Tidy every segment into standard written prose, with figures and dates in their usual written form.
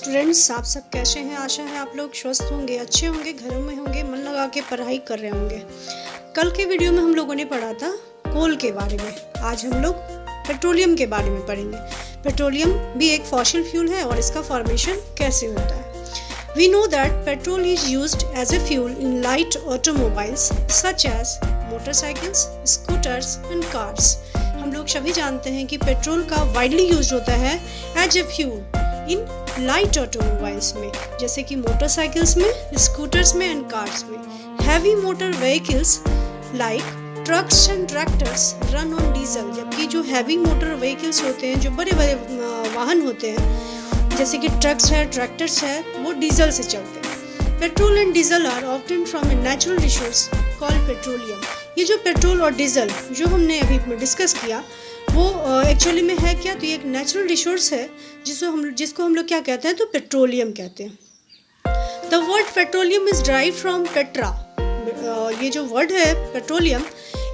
Students, आप सब कैसे हैं? आशा है आप लोग स्वस्थ होंगे, अच्छे होंगे, घरों में होंगे, मन लगा के पढ़ाई कर रहे होंगे। कल के वीडियो में हम लोगों ने पढ़ा था कोल के बारे में। आज हम लोग पेट्रोलियम के बारे में पढ़ेंगे। पेट्रोलियम भी एक फॉसिल फ्यूल है और इसका फॉर्मेशन कैसे होता है। We know that petrol is used as a fuel in light automobiles such as motorcycles, scooters and cars. हम लोग सभी जानते हैं कि पेट्रोल का वाइडली यूज होता है as a fuel in light automobiles में, जैसे कि मोटरसाइकिल्स में, स्कूटर्स में एंड कार्स में। Heavy motor vehicles like trucks and tractors run on diesel, जबकि जो हैवी मोटर व्हीकल्स होते हैं, जो बड़े बड़े वाहन होते हैं जैसे कि ट्रक्स है, ट्रैक्टर्स है, वो डीजल से चलते हैं। Petrol and diesel are obtained from a natural resource called petroleum. ये जो पेट्रोल और डीजल जो हमने अभी डिस्कस किया वो एक्चुअली में है क्या, तो ये एक नेचुरल रिसोर्स है जिसको हम लोग क्या कहते हैं, तो पेट्रोलियम कहते हैं। The word petroleum is drive from Petra. ये जो वर्ड है पेट्रोलियम,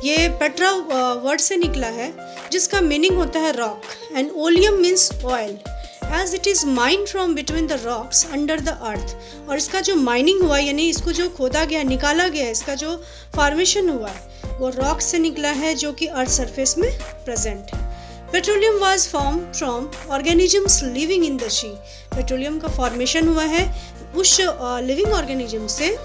ये पेट्रा वर्ड से निकला है जिसका मीनिंग होता है rock, and oleum means oil as it is mined from between the rocks under the earth। और इसका जो माइनिंग हुआ यानी इसको जो खोदा गया, निकाला गया, इसका जो फॉर्मेशन हुआ है वो रॉक से निकला है जो कि अर्थ सरफेस में प्रेजेंट है। Petroleum was form from organisms living in the sea. Petroleum का फॉर्मेशन हुआ है उस लिविंग ऑर्गेनिज्म से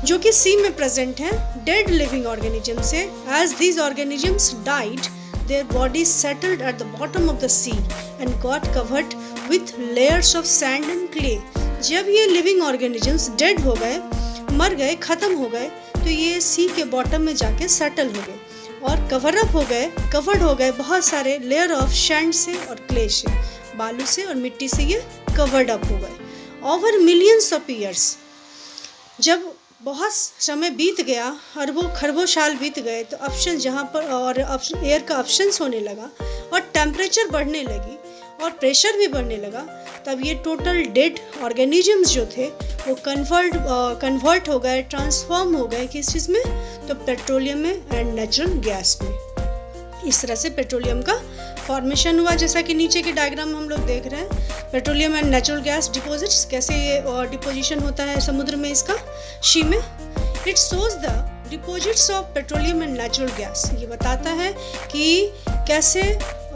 जो कि सी में प्रेजेंट है, डेड लिविंग ऑर्गेनिज्म से। As these organisms died their bodies settled at the bottom of the sea and got covered with layers of sand and clay। जब ये लिविंग ऑर्गेनिजम्स डेड हो गए, मर गए, ख़त्म हो गए, तो ये सी के बॉटम में जाके सेटल हो गए और कवर्ड हो गए बहुत सारे लेयर ऑफ सैंड से और क्ले से, बालू से और मिट्टी से ये कवर्ड अप हो गए। ओवर मिलियंस ऑफ ईयर्स, जब बहुत समय बीत गया, अरबों खरबों साल बीत गए, तो ऑप्शन जहाँ पर और एयर का ऑप्शंस होने लगा और टेम्परेचर बढ़ने लगी और प्रेशर भी बढ़ने लगा, तब ये टोटल डेड ऑर्गेनिजम्स जो थे वो कन्वर्ट हो गए, ट्रांसफॉर्म हो गए किस चीज़ में, तो पेट्रोलियम में एंड नेचुरल गैस में। इस तरह से पेट्रोलियम का फॉर्मेशन हुआ, जैसा कि नीचे के डायग्राम में हम लोग देख रहे हैं। Petroleum and natural gas deposits, कैसे ये डिपोजिशन होता है समुद्र में इसका, शी में। It shows the deposits of petroleum and natural gas. ये बताता है कि कैसे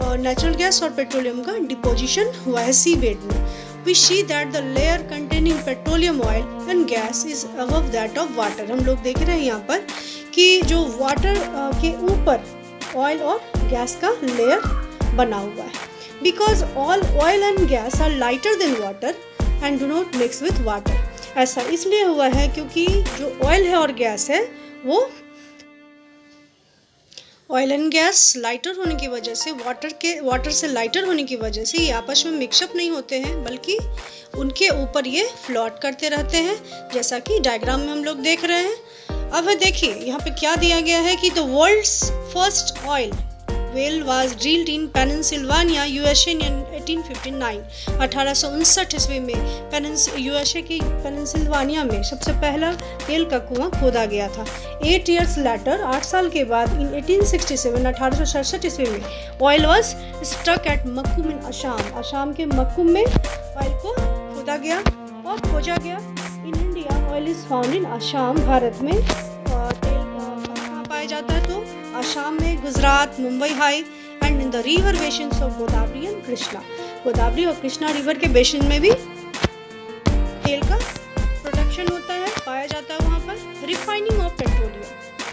नेचुरल गैस और पेट्रोलियम का डिपोजिशन हुआ है सी बेड में। We see that the layer containing petroleum oil and gas is above that of water। हम लोग देख रहे हैं यहाँ पर कि जो वाटर के ऊपर ऑयल और गैस का लेयर बना हुआ है। Because all oil and gas are lighter than water and do not mix with water। ऐसा इसलिए हुआ है क्योंकि जो ऑयल है और गैस है वो ऑयल एंड गैस लाइटर होने की वजह से, वाटर से लाइटर होने की वजह से ये आपस में मिक्सअप नहीं होते हैं, बल्कि उनके ऊपर ये फ्लोट करते रहते हैं, जैसा कि डायग्राम में हम लोग देख रहे हैं। अब देखिए यहाँ पे क्या दिया गया है कि the world's first oil well was drilled in Pennsylvania USA in 1859। 1859 ईस्वी में यूएसए की पेनिनसिल्वानिया में सबसे पहला तेल का कुआं खोदा गया था। 8 years later, 8 साल के बाद इन 1867 1867 ईस्वी में ऑयल वाज स्ट्रक एट मक्कुम इन असम के मक्कुम में ऑयल को खोदा गया और खोजा गया। In India oil is found in Assam. Bharat में तेल कहाँ पाया जाता है, तो असम में, Gujarat, Mumbai high and in the river basins of Godavari and Krishna. Godavari और कृष्णा रिवर के बेसिन में भी तेल का प्रोडक्शन होता है, पाया जाता है वहाँ पर। Refining of petroleum,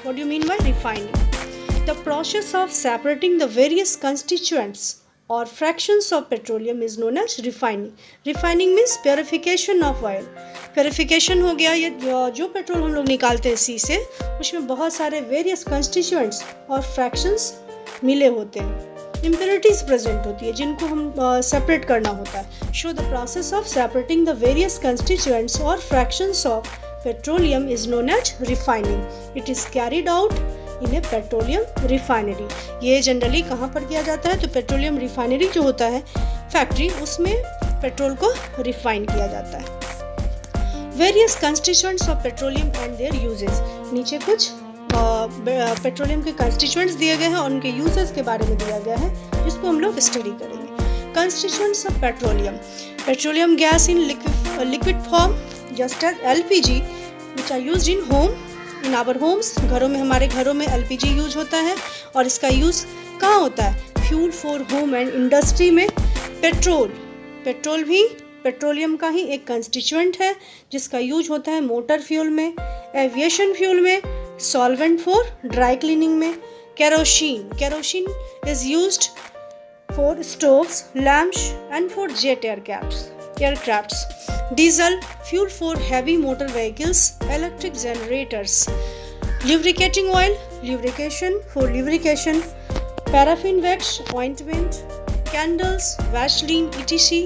what do you mean by refining? The process of separating the various constituents और fractions of petroleum is known as refining. Refining means purification of oil. Purification हो गया, ये जो पेट्रोल हम लोग निकालते हैं सी से, उसमें बहुत सारे वेरियस कंस्टिट्यूएंट्स और फ्रैक्शंस मिले होते हैं, इम्प्योरिटीज प्रेजेंट होती है जिनको हम सेपरेट करना होता है। So the process of separating the various constituents और fractions of petroleum is known as refining. It is carried out in a petroleum refinery. ये जनरली कहाँ पर किया जाता है, तो पेट्रोलियम रिफाइनरी जो होता है फैक्ट्री, उसमें पेट्रोल को रिफाइन किया जाता है। Various constituents of petroleum and there uses. नीचे कुछ पेट्रोलियम के कंस्टिट्यूएंट्स दिए गए हैं और उनके यूजेस के बारे में दिया गया है, जिसको हम लोग स्टडी करेंगे। Constituents of petroleum. petroleum gas in liquid form just as LPG which are used in home in our homes। घरों में, हमारे घरों में LPG यूज होता है और इसका यूज़ कहाँ होता है? Fuel for home and industry में। पेट्रोल भी पेट्रोलियम का ही एक कंस्टिट्यूएंट है जिसका यूज होता है मोटर फ्यूल में, एविएशन फ्यूल में, सॉल्वेंट फॉर ड्राई क्लीनिंग में। Kerosene is used for stoves, lamps and for jet aircrafts. Diesel fuel for heavy motor vehicles, electric generators. Lubricating oil, lubrication for lubrication. Paraffin wax, ointment, candles, Vaseline etc.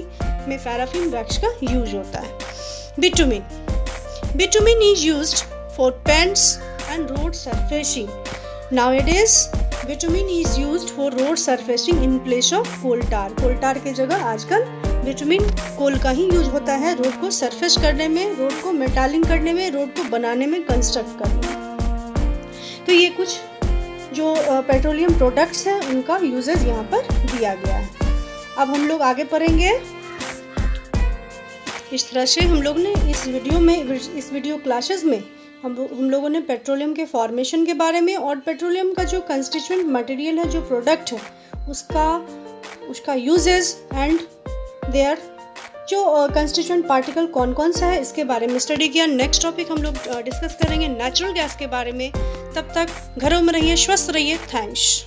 में paraffin wax का use होता है। Bitumen is used for paints and road surfacing. Nowadays bitumen is used for road surfacing in place of coal tar. Coal tar की जगह आजकल bitumen कोल का ही use होता है रोड को सरफेस करने में, रोड को मेटालिंग करने में, रोड को बनाने में, कंस्ट्रक्ट करने में। तो ये कुछ जो पेट्रोलियम प्रोडक्ट्स हैं उनका यूजेस यहाँ पर दिया गया है। अब हम लोग आगे पढ़ेंगे। इस तरह से हम लोग ने इस वीडियो क्लासेस में हम लोगों ने पेट्रोलियम के फॉर्मेशन के बारे में और पेट्रोलियम का जो कंस्टिट्यूएंट मटेरियल है, जो प्रोडक्ट है, उसका यूजेस एंड देयर जो कंस्टिट्यूएंट पार्टिकल कौन कौन सा है इसके बारे में स्टडी किया। नेक्स्ट टॉपिक हम लोग डिस्कस करेंगे नेचुरल गैस के बारे में। तब तक घरों में रहिए, स्वस्थ रहिए। थैंक्स।